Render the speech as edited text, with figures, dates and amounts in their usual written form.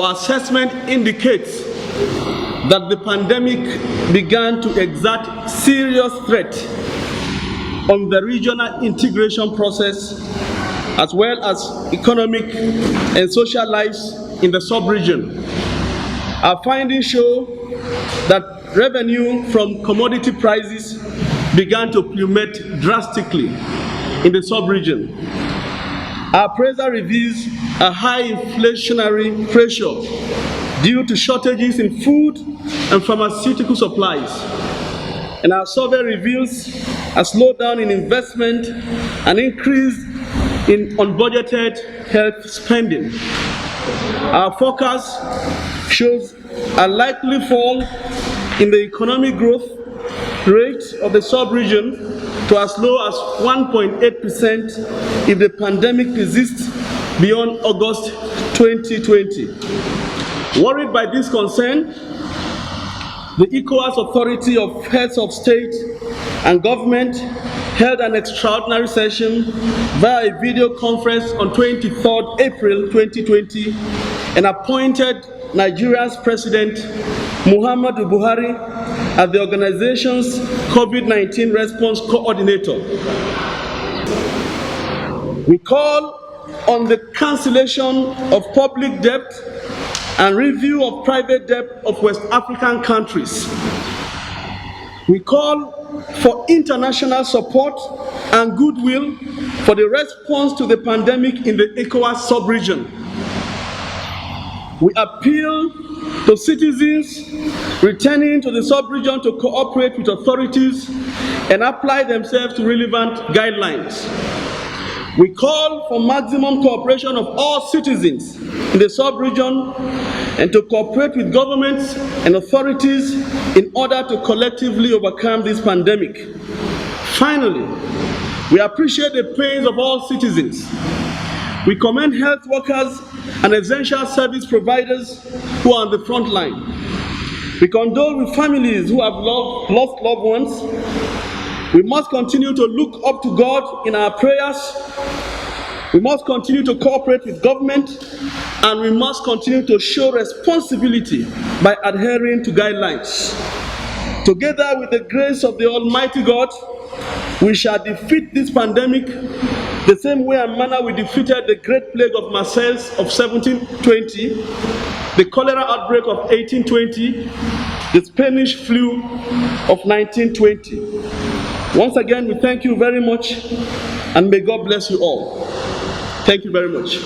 our assessment indicates that the pandemic began to exert serious threat on the regional integration process as well as economic and social lives in the sub-region. Our findings show that revenue from commodity prices began to plummet drastically in the sub-region. Our appraisal reveals a high inflationary pressure due to shortages in food and pharmaceutical supplies. And our survey reveals a slowdown in investment, an increase in unbudgeted health spending. Our forecast shows a likely fall in the economic growth rate of the sub-region to as low as 1.8% if the pandemic persists beyond August 2020. Worried by this concern, the ECOWAS Authority of Heads of State and Government held an extraordinary session via a video conference on 23rd April 2020 and appointed Nigeria's President Muhammadu Buhari as the organization's COVID-19 response coordinator. We call on the cancellation of public debt and review of private debt of West African countries. We call for international support and goodwill for the response to the pandemic in the ECOWAS Sub-rigion. We appeal to citizens returning to the sub-region to cooperate with authorities and apply themselves to relevant guidelines. We call for maximum cooperation of all citizens in the sub-region and to cooperate with governments and authorities in order to collectively overcome this pandemic. Finally, we appreciate the pains of all citizens. We commend health workers and essential service providers who are on the front line. We condole with families who have lost loved ones. We must continue to look up to God in our prayers. We must continue to cooperate with government, and we must continue to show responsibility by adhering to guidelines. Together with the grace of the Almighty God, we shall defeat this pandemic the same way and manner we defeated the Great Plague of Marseilles of 1720, the cholera outbreak of 1820, the Spanish flu of 1920. Once again, we thank you very much, and may God bless you all. Thank you very much.